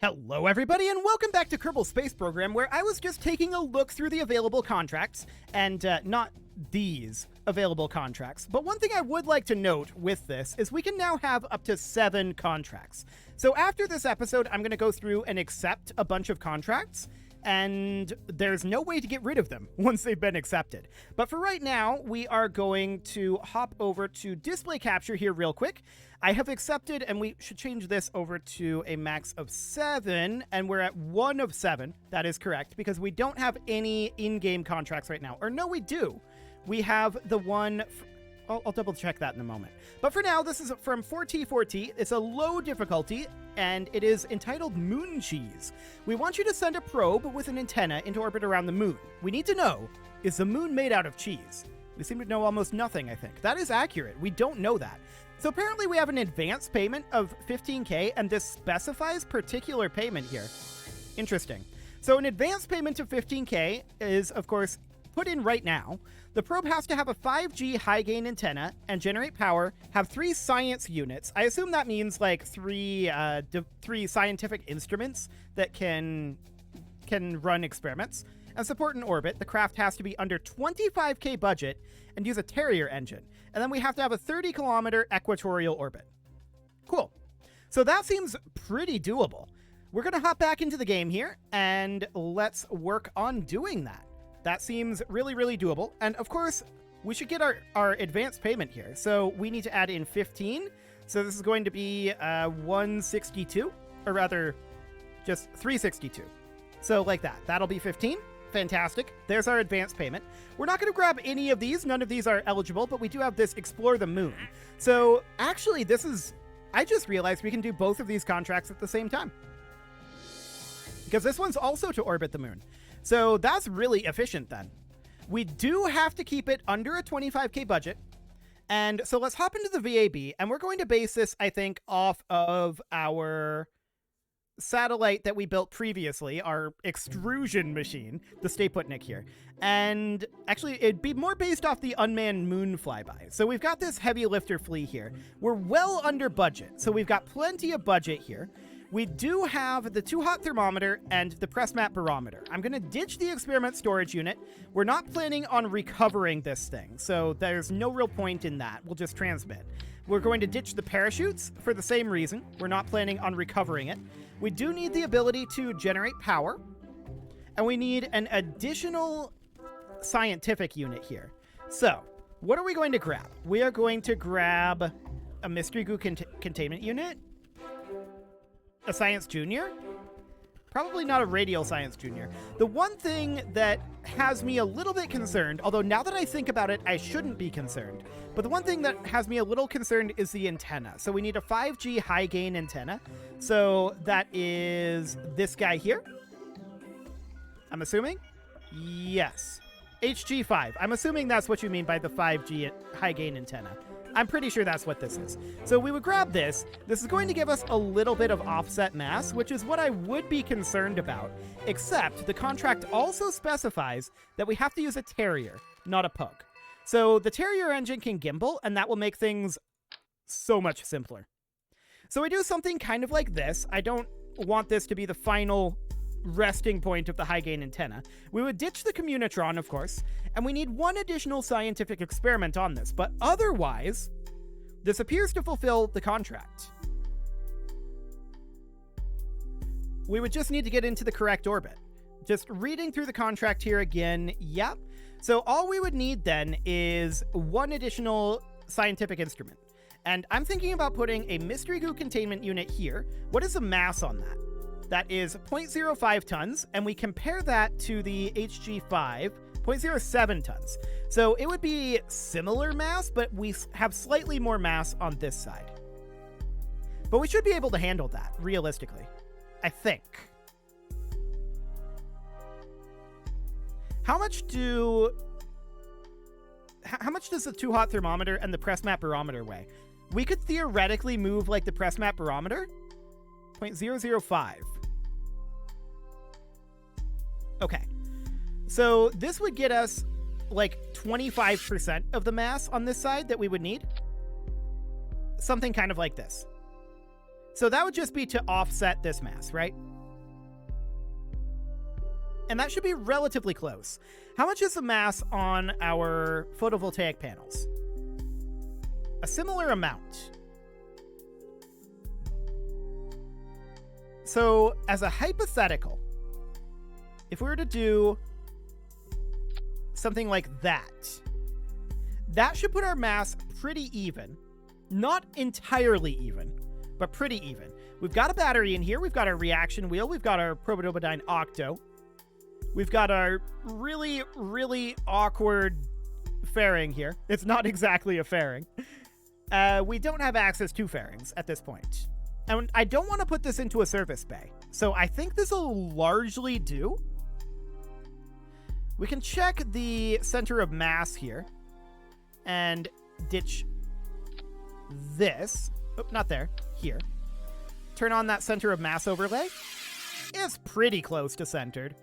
Hello everybody and welcome back to Kerbal Space Program, where I was just taking a look through the available contracts, and not these available contracts. But one thing I would like to note with this is we can now have up to 7 contracts. So after this episode, I'm going to go through and accept a bunch of contracts, and there's no way to get rid of them once they've been accepted. But for right now, we are going to hop over to display capture here real quick. I have accepted, and we should change this over to a max of 7, and we're at 1 of 7. That is correct, because we don't have any in-game contracts right now. Or no, we do. We have the one... I'll double check that in a moment. But for now, this is from 4T4T. It's a low difficulty, and it is entitled Moon Cheese. We want you to send a probe with an antenna into orbit around the moon. We need to know, is the moon made out of cheese? We seem to know almost nothing, I think. That is accurate. We don't know that. So apparently we have an advance payment of 15K, and this specifies particular payment here. Interesting. So an advance payment of 15K is, of course, put in right now. The probe has to have a 5G high-gain antenna and generate power, have 3 science units. I assume that means like 3 scientific instruments that can run experiments, and support an orbit. The craft has to be under 25K budget and use a Terrier engine. And then we have to have a 30-kilometer equatorial orbit. Cool. So that seems pretty doable. We're going to hop back into the game here, and let's work on doing that. That seems really, really doable. And of course, we should get our advance payment here. So we need to add in 15. So this is going to be 162, or rather, just 362. So like that. That'll be 15. Fantastic. There's our advance payment. We're not going to grab any of these. None of these are eligible, but we do have this Explore the Moon. So actually, I just realized we can do both of these contracts at the same time, because this one's also to orbit the moon. So that's really efficient then. We do have to keep it under a 25K budget. And so let's hop into the VAB, and we're going to base this, I think, off of our satellite that we built previously, our extrusion machine, the Stay Putnik here. And actually, it'd be more based off the unmanned moon flyby. So we've got this heavy lifter flea here. We're well under budget, so we've got plenty of budget here. We do have the 2-hot thermometer and the press map barometer. I'm going to ditch the experiment storage unit. We're not planning on recovering this thing, so there's no real point in that. We'll just transmit. We're going to ditch the parachutes for the same reason. We're not planning on recovering it. We do need the ability to generate power, and we need an additional scientific unit here. So, what are we going to grab? We are going to grab a mystery goo containment unit, a science junior, probably not a radial science junior. The one thing that has me a little bit concerned, although now that I think about it, I shouldn't be concerned, but the one thing that has me a little concerned is the antenna. So we need a 5G high gain antenna. So that is this guy here, I'm assuming. Yes, HG5. I'm assuming that's what you mean by the 5G high gain antenna. I'm pretty sure that's what this is. So we would grab this. This is going to give us a little bit of offset mass, which is what I would be concerned about, except the contract also specifies that we have to use a Terrier, not a Pug. So the Terrier engine can gimbal, and that will make things so much simpler. So we do something kind of like this. I don't want this to be the final resting point of the high gain antenna. We would ditch the Communitron, of course, and we need one additional scientific experiment on this, but otherwise, this appears to fulfill the contract. We would just need to get into the correct orbit. Just reading through the contract here again, yep. So all we would need then is one additional scientific instrument. And I'm thinking about putting a mystery goo containment unit here. What is the mass on that? That is 0.05 tons, and we compare that to the HG5, 0.07 tons. So it would be similar mass, but we have slightly more mass on this side. But we should be able to handle that, realistically, I think. How much does the 2-hot thermometer and the press map barometer weigh? We could theoretically move like the press map barometer. 0.005. Okay. So this would get us like 25% of the mass on this side that we would need. Something kind of like this. So that would just be to offset this mass, right? And that should be relatively close. How much is the mass on our photovoltaic panels? A similar amount. So, as a hypothetical, if we were to do something like that, that should put our mass pretty even. Not entirely even, but pretty even. We've got a battery in here. We've got our reaction wheel. We've got our protobodyne octo. We've got our really, really awkward fairing here. It's not exactly a fairing. We don't have access to fairings at this point. And I don't want to put this into a service bay. So I think this will largely do. We can check the center of mass here and ditch this. Oh, not there. Here. Turn on that center of mass overlay. It's pretty close to centered.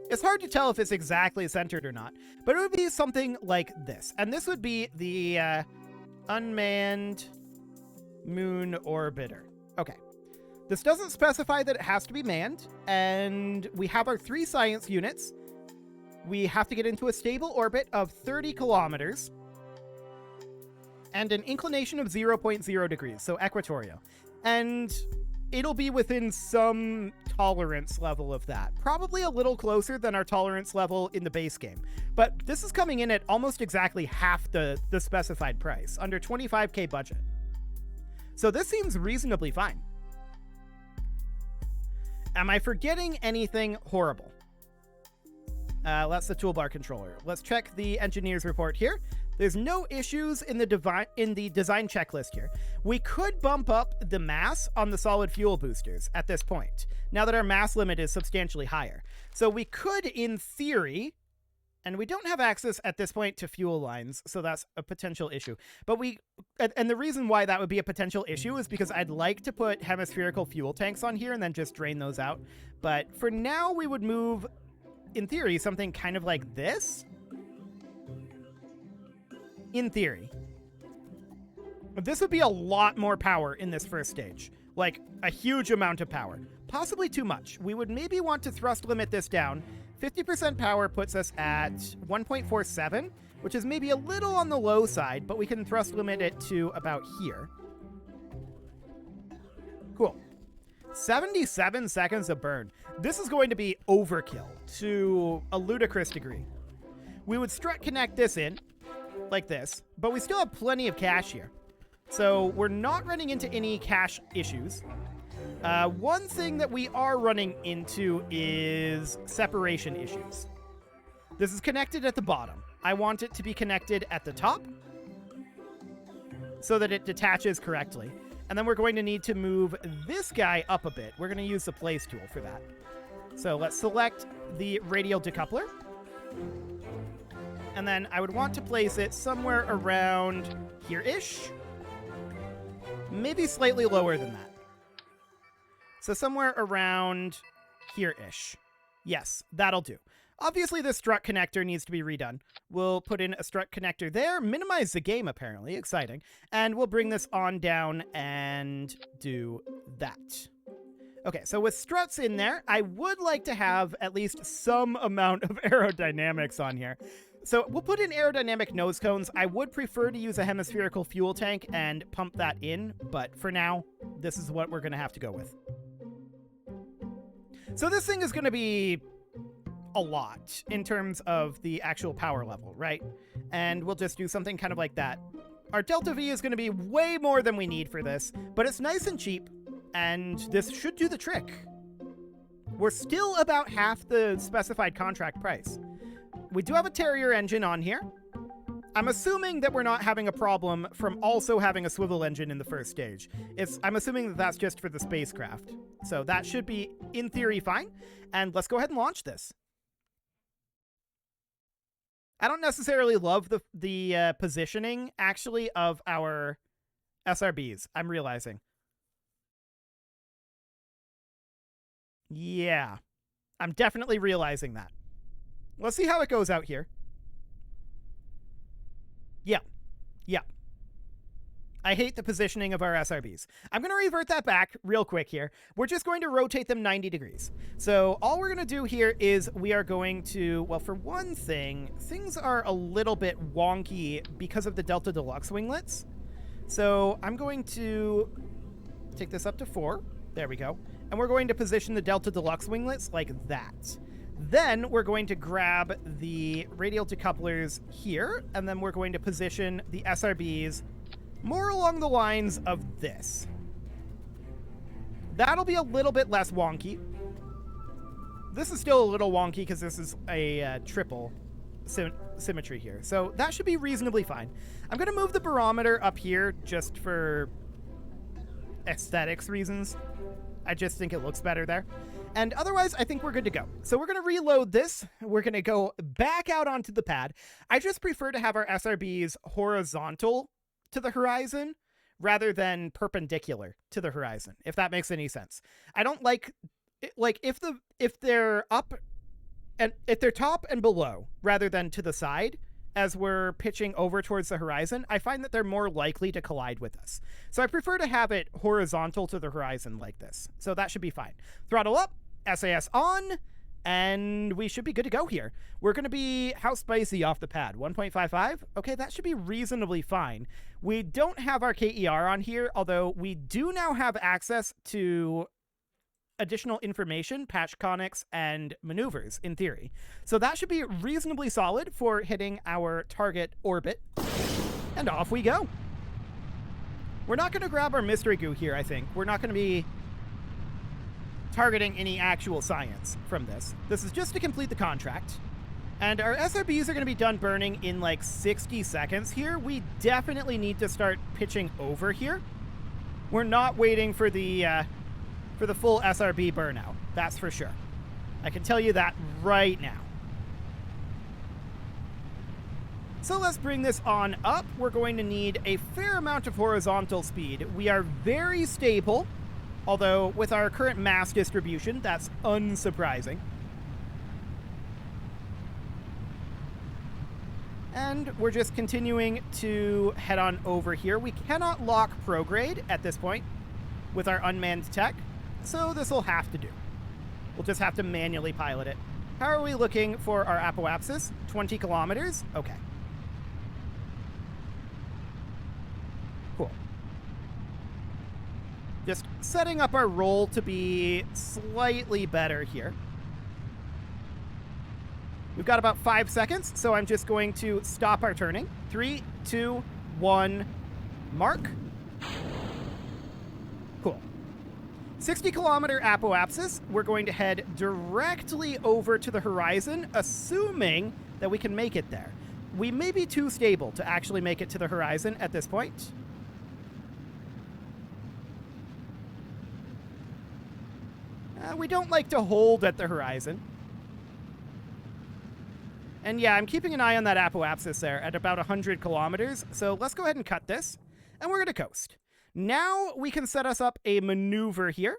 It's hard to tell if it's exactly centered or not, but it would be something like this. And this would be the unmanned moon orbiter. Okay. This doesn't specify that it has to be manned, and we have our 3 science units. We have to get into a stable orbit of 30 kilometers and an inclination of 0.0 degrees, so equatorial. And it'll be within some tolerance level of that. Probably a little closer than our tolerance level in the base game. But this is coming in at almost exactly half the specified price, under 25K budget. So this seems reasonably fine. Am I forgetting anything horrible? That's the toolbar controller. Let's check the engineer's report here. There's no issues in the design checklist here. We could bump up the mass on the solid fuel boosters at this point, now that our mass limit is substantially higher. So we could, in theory, and we don't have access at this point to fuel lines, so that's a potential issue. But and the reason why that would be a potential issue is because I'd like to put hemispherical fuel tanks on here and then just drain those out. But for now, we would move, in theory, something kind of like this. In theory. This would be a lot more power in this first stage. Like, a huge amount of power. Possibly too much. We would maybe want to thrust limit this down. 50% power puts us at 1.47, which is maybe a little on the low side, but we can thrust limit it to about here. Cool. 77 seconds of burn. This is going to be overkill to a ludicrous degree. We would strut connect this in, like this, but we still have plenty of cash here. So we're not running into any cash issues. One thing that we are running into is separation issues. This is connected at the bottom. I want it to be connected at the top so that it detaches correctly. And then we're going to need to move this guy up a bit. We're going to use the place tool for that. So let's select the radial decoupler. And then I would want to place it somewhere around here-ish. Maybe slightly lower than that. So somewhere around here-ish. Yes, that'll do. Obviously, the strut connector needs to be redone. We'll put in a strut connector there, minimize the game, apparently. Exciting. And we'll bring this on down and do that. Okay, so with struts in there, I would like to have at least some amount of aerodynamics on here. So we'll put in aerodynamic nose cones. I would prefer to use a hemispherical fuel tank and pump that in, but for now, this is what we're going to have to go with. So this thing is going to be a lot in terms of the actual power level, right? And we'll just do something kind of like that. Our delta V is going to be way more than we need for this, but it's nice and cheap, and this should do the trick. We're still about half the specified contract price. We do have a Terrier engine on here. I'm assuming that we're not having a problem from also having a swivel engine in the first stage. I'm assuming that that's just for the spacecraft. So that should be, in theory, fine. And let's go ahead and launch this. I don't necessarily love the positioning, actually, of our SRBs, I'm realizing. Yeah, I'm definitely realizing that. Let's see how it goes out here. Yeah. I hate the positioning of our SRBs. I'm going to revert that back real quick here. We're just going to rotate them 90 degrees. So all we're going to do here is we are going to, well, for one thing, things are a little bit wonky because of the Delta Deluxe winglets. So I'm going to take this up to 4. There we go. And we're going to position the Delta Deluxe winglets like that. Then we're going to grab the radial decouplers here, and then we're going to position the SRBs more along the lines of this. That'll be a little bit less wonky. This is still a little wonky because this is a triple symmetry here. So that should be reasonably fine. I'm going to move the barometer up here just for aesthetics reasons. I just think it looks better there. And otherwise, I think we're good to go. So we're going to reload this. We're going to go back out onto the pad. I just prefer to have our SRBs horizontal to the horizon rather than perpendicular to the horizon, if that makes any sense. I don't like if they're up and if they're top and below rather than to the side as we're pitching over towards the horizon, I find that they're more likely to collide with us. So I prefer to have it horizontal to the horizon like this. So that should be fine. Throttle up, SAS on, and we should be good to go here. We're going to be how spicy off the pad? 1.55? Okay, that should be reasonably fine. We don't have our KER on here, although we do now have access to additional information, patch conics, and maneuvers, in theory. So that should be reasonably solid for hitting our target orbit. And off we go. We're not going to grab our mystery goo here, I think. We're not going to be targeting any actual science from this. This is just to complete the contract. And our SRBs are going to be done burning in like 60 seconds here. We definitely need to start pitching over here. We're not waiting for the full SRB burnout. That's for sure. I can tell you that right now. So let's bring this on up. We're going to need a fair amount of horizontal speed. We are very stable, although with our current mass distribution, that's unsurprising. And we're just continuing to head on over here. We cannot lock prograde at this point with our unmanned tech, so this will have to do. We'll just have to manually pilot it. How are we looking for our apoapsis? 20 kilometers? Okay. Cool. Just setting up our roll to be slightly better here. We've got about 5 seconds, so I'm just going to stop our turning. 3, 2, 1, mark. Cool. 60-kilometer apoapsis. We're going to head directly over to the horizon, assuming that we can make it there. We may be too stable to actually make it to the horizon at this point. We don't like to hold at the horizon. And yeah, I'm keeping an eye on that apoapsis there at about 100 kilometers. So let's go ahead and cut this, and we're going to coast. Now we can set us up a maneuver here.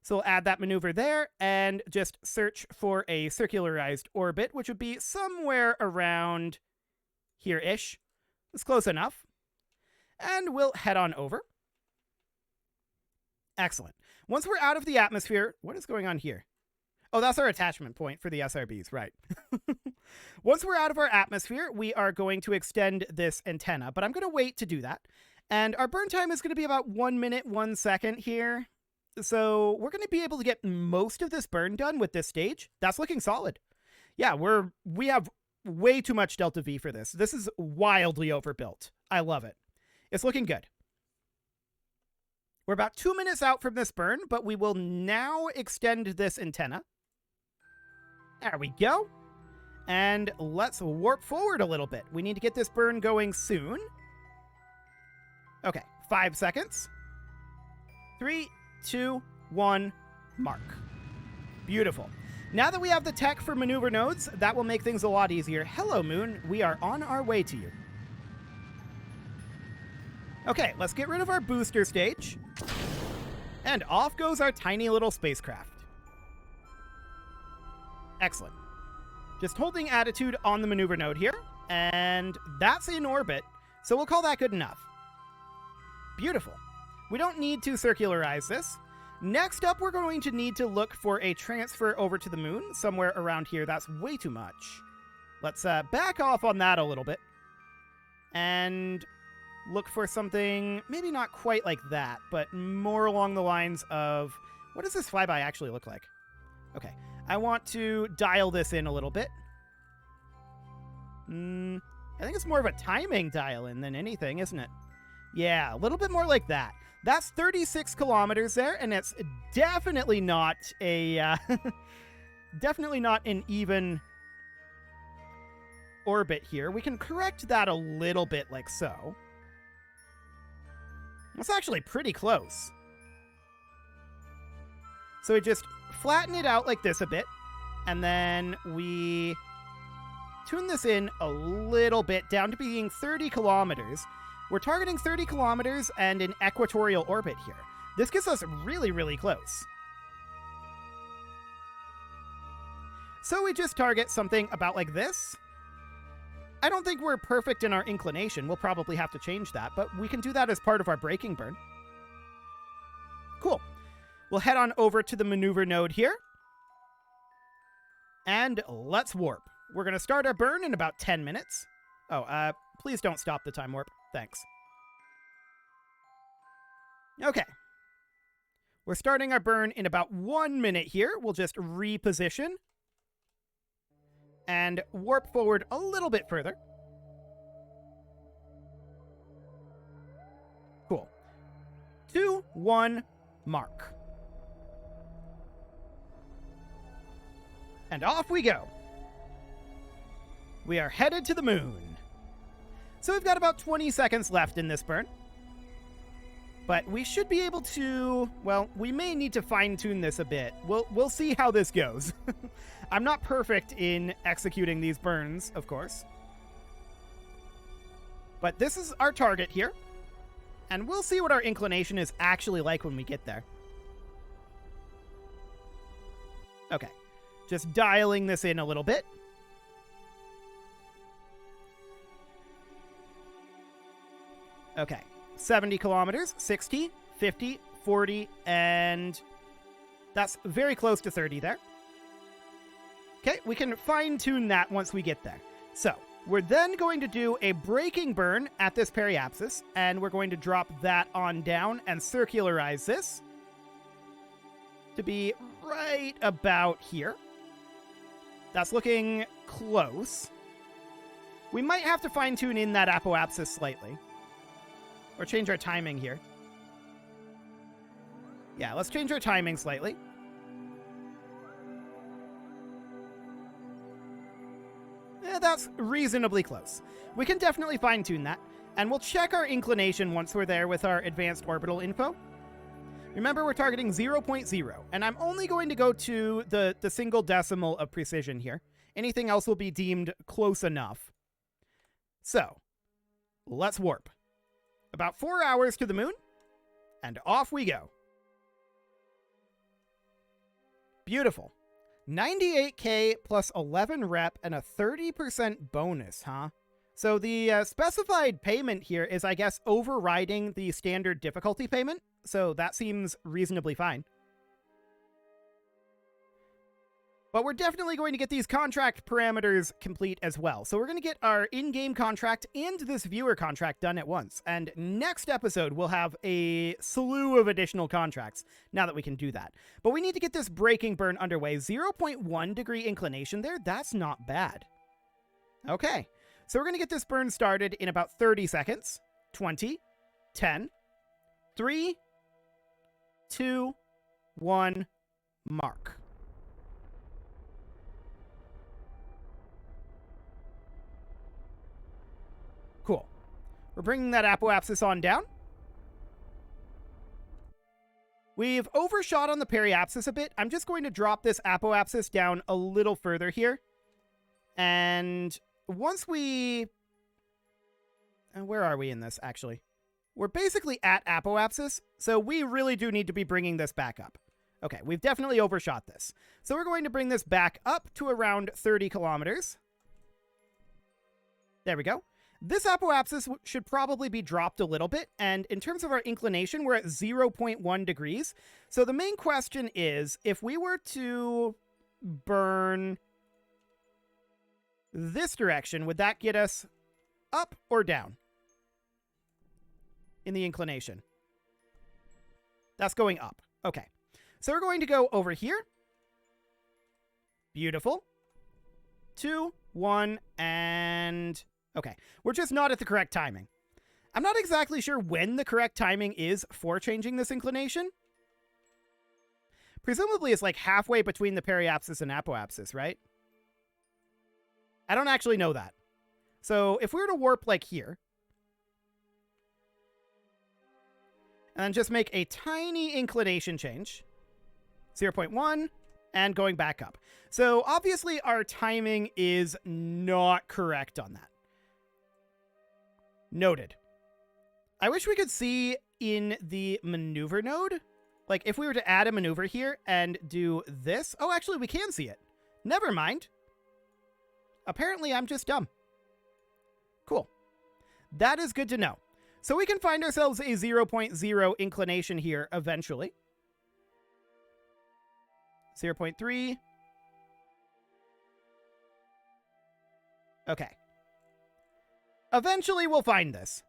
So we'll add that maneuver there and just search for a circularized orbit, which would be somewhere around here-ish. It's close enough. And we'll head on over. Excellent. Once we're out of the atmosphere, what is going on here? Oh, that's our attachment point for the SRBs, right. Once we're out of our atmosphere, we are going to extend this antenna, but I'm going to wait to do that. And our burn time is going to be about 1 minute, 1 second here. So we're going to be able to get most of this burn done with this stage. That's looking solid. Yeah, we have way too much Delta V for this. This is wildly overbuilt. I love it. It's looking good. We're about 2 minutes out from this burn, but we will now extend this antenna. There we go. And let's warp forward a little bit. We need to get this burn going soon. Okay, 5 seconds. 3, 2, 1, mark. Beautiful. Now that we have the tech for maneuver nodes, that will make things a lot easier. Hello, Moon. We are on our way to you. Okay, let's get rid of our booster stage. And off goes our tiny little spacecraft. Excellent. Just holding attitude on the maneuver node here. And that's in orbit, so we'll call that good enough. Beautiful. We don't need to circularize this. Next up, we're going to need to look for a transfer over to the moon, somewhere around here. That's way too much. Let's back off on that a little bit. And look for something, maybe not quite like that, but more along the lines of, what does this flyby actually look like? Okay, I want to dial this in a little bit. I think it's more of a timing dial-in than anything, isn't it? Yeah, a little bit more like that. That's 36 kilometers there, and it's definitely not a definitely not an even orbit here. We can correct that a little bit like so. That's actually pretty close. So we just flatten it out like this a bit, and then we tune this in a little bit down to being 30 kilometers. We're targeting 30 kilometers and an equatorial orbit here. This gets us really, really close. So we just target something about like this. I don't think we're perfect in our inclination. We'll probably have to change that, but we can do that as part of our braking burn. Cool. We'll head on over to the maneuver node here. And let's warp. We're going to start our burn in about 10 minutes. Oh, please don't stop the time warp. Thanks. Okay. We're starting our burn in about 1 minute here. We'll just reposition and warp forward a little bit further. Cool. 2, 1, mark. And off we go. We are headed to the moon. So we've got about 20 seconds left in this burn. But we should be able to, well, we may need to fine-tune this a bit. We'll see how this goes. I'm not perfect in executing these burns, of course. But this is our target here. And we'll see what our inclination is actually like when we get there. Okay. Just dialing this in a little bit. Okay, 70 kilometers, 60, 50, 40, and that's very close to 30 there. Okay, we can fine-tune that once we get there. So, we're then going to do a braking burn at this periapsis, and we're going to drop that on down and circularize this to be right about here. That's looking close. We might have to fine-tune in that apoapsis slightly. Or change our timing here. Yeah, let's change our timing slightly. Yeah, that's reasonably close. We can definitely fine-tune that. And we'll check our inclination once we're there with our advanced orbital info. Remember, we're targeting 0.0, and I'm only going to go to the single decimal of precision here. Anything else will be deemed close enough. So, let's warp. About 4 hours to the moon, and off we go. Beautiful. 98K plus 11 rep and a 30% bonus, huh? So the specified payment here is, I guess, overriding the standard difficulty payment, so that seems reasonably fine. But we're definitely going to get these contract parameters complete as well. So we're going to get our in-game contract and this viewer contract done at once. And next episode, we'll have a slew of additional contracts now that we can do that. But we need to get this braking burn underway. 0.1 degree inclination there, that's not bad. Okay, so we're going to get this burn started in about 30 seconds. 20, 10, 3, 2, 1, mark. Cool. We're bringing that apoapsis on down. We've overshot on the periapsis a bit. I'm just going to drop this apoapsis down a little further here. And once we... where are we in this, actually? We're basically at apoapsis, so we really do need to be bringing this back up. Okay, we've definitely overshot this. So we're going to bring this back up to around 30 kilometers. There we go. This apoapsis should probably be dropped a little bit, and in terms of our inclination, we're at 0.1 degrees. So the main question is, if we were to burn this direction, would that get us up or down in the inclination? That's going up. Okay. So we're going to go over here. Beautiful. 2, 1, and... Okay. We're just not at the correct timing. I'm not exactly sure when the correct timing is for changing this inclination. Presumably it's like halfway between the periapsis and apoapsis, right? I don't actually know that. So if we were to warp like here, and then just make a tiny inclination change, 0.1, and going back up. So obviously our timing is not correct on that. Noted. I wish we could see in the maneuver node, like if we were to add a maneuver here and do this. Oh, actually we can see it. Never mind. Apparently I'm just dumb. Cool. That is good to know. So we can find ourselves a 0.0 inclination here eventually. 0.3. Okay. Eventually we'll find this.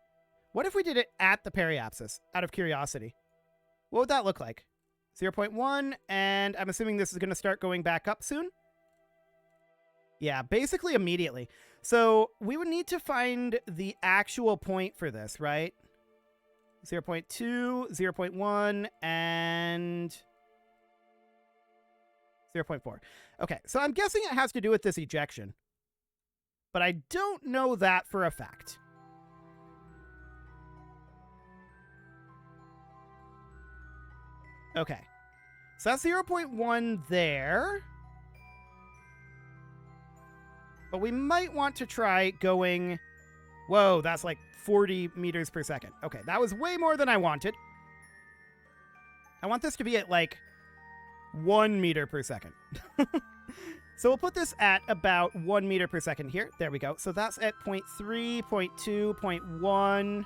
What if we did it at the periapsis, out of curiosity? What would that look like? 0.1, and I'm assuming this is going to start going back up soon? Yeah, basically immediately. So we would need to find the actual point for this, right? 0.2, 0.1, and 0.4. Okay, so I'm guessing it has to do with this ejection. But I don't know that for a fact. Okay. So that's 0.1 there. But we might want to try going... Whoa, that's like 40 meters per second. Okay, that was way more than I wanted. I want this to be at like 1 meter per second. So we'll put this at about 1 meter per second here. There we go. So that's at 0.3, 0.2, 0.1,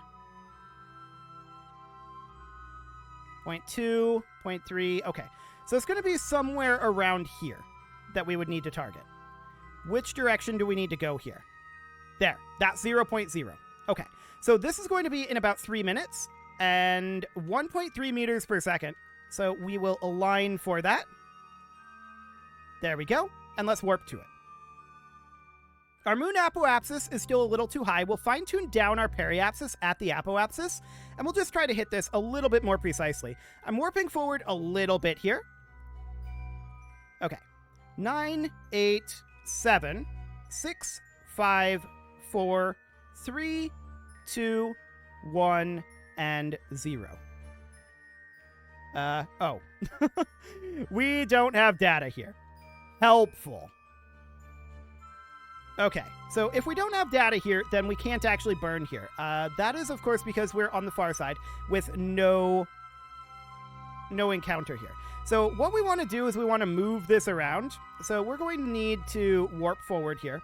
0.2, 0.3. Okay, so it's going to be somewhere around here that we would need to target. Which direction do we need to go here? There, that's 0.0. Okay, so this is going to be in about 3 minutes and 1.3 meters per second. So we will align for that. There we go. And let's warp to it. Our moon apoapsis is still a little too high. We'll fine-tune down our periapsis at the apoapsis, and we'll just try to hit this a little bit more precisely. I'm warping forward a little bit here. Okay. 9, 8, 7, 6, 5, 4, 3, 2, 1, and 0. Oh. We don't have data here. Helpful. Okay, so if we don't have data here, then we can't actually burn here. That is, of course, because we're on the far side with no encounter here. So what we want to do is we want to move this around. So we're going to need to warp forward here.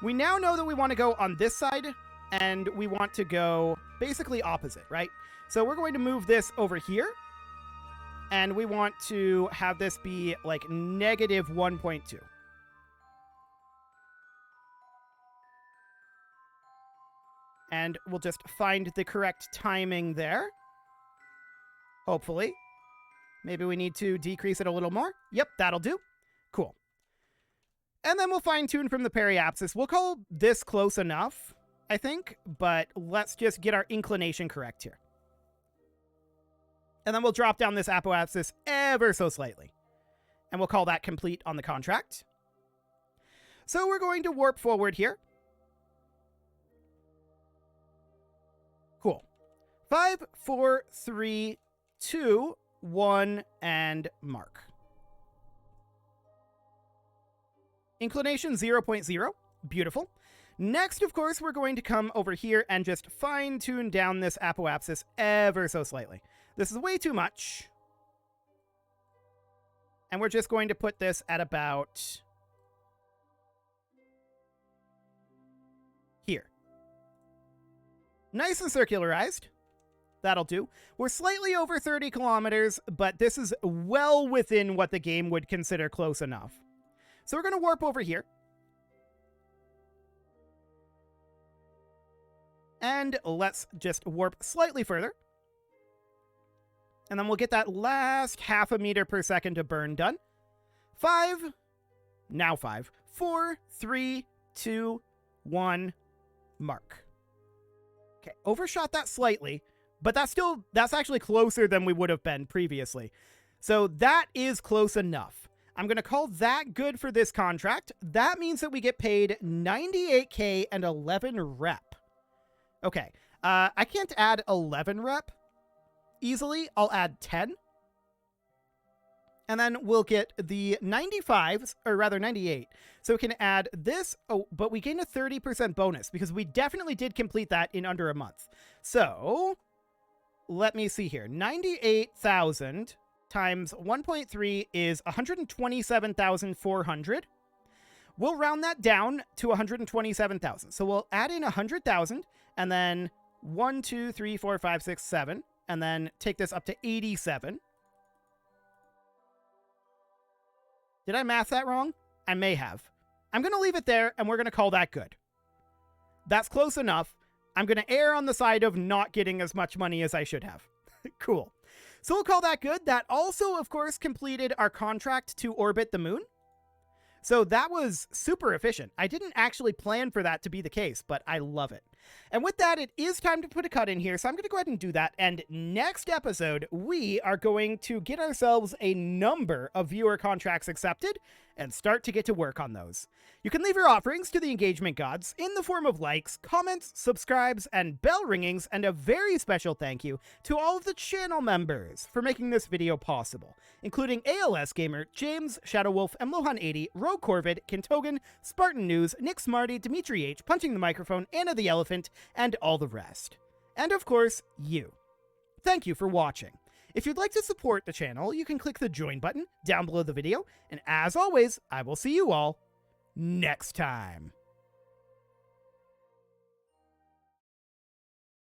We now know that we want to go on this side, and we want to go basically opposite, right? So we're going to move this over here. And we want to have this be like negative 1.2. And we'll just find the correct timing there. Hopefully. Maybe we need to decrease it a little more. Yep, that'll do. Cool. And then we'll fine-tune from the periapsis. We'll call this close enough, I think. But let's just get our inclination correct here. And then we'll drop down this apoapsis ever so slightly. And we'll call that complete on the contract. So we're going to warp forward here. Cool. 5, 4, 3, 2, 1, and mark. Inclination 0.0. Beautiful. Next, of course, we're going to come over here and just fine-tune down this apoapsis ever so slightly. This is way too much. And we're just going to put this at about here. Nice and circularized. That'll do. We're slightly over 30 kilometers, but this is well within what the game would consider close enough. So we're going to warp over here. And let's just warp slightly further. And then we'll get that last half a meter per second of burn done. 5, 4, 3, 2, 1, mark. Okay, overshot that slightly, but that's actually closer than we would have been previously. So that is close enough. I'm going to call that good for this contract. That means that we get paid 98K and 11 rep. Okay, I can't add 11 rep easily. I'll add 10. And then we'll get the 95s, or rather 98. So we can add this, but we gain a 30% bonus because we definitely did complete that in under a month. So let me see here. 98,000 times 1.3 is 127,400. We'll round that down to 127,000. So we'll add in 100,000 and then 1, 2, 3, 4, 5, 6, 7, and then take this up to 87. Did I math that wrong? I may have. I'm going to leave it there, and we're going to call that good. That's close enough. I'm going to err on the side of not getting as much money as I should have. Cool. So we'll call that good. That also, of course, completed our contract to orbit the moon. So that was super efficient. I didn't actually plan for that to be the case, but I love it. And with that, it is time to put a cut in here, so I'm going to go ahead and do that. And next episode, we are going to get ourselves a number of viewer contracts accepted and start to get to work on those. You can leave your offerings to the engagement gods in the form of likes, comments, subscribes, and bell ringings, and a very special thank you to all of the channel members for making this video possible, including ALS Gamer, James, Shadowwolf, Mlohan80, Rogue Corvid, Kintogan, Spartan News, Nick Smarty, Dimitri H, Punching the Microphone, Anna the Elephant, and all the rest. And of course, you. Thank you for watching. If you'd like to support the channel, you can click the join button down below the video, and as always, I will see you all next time.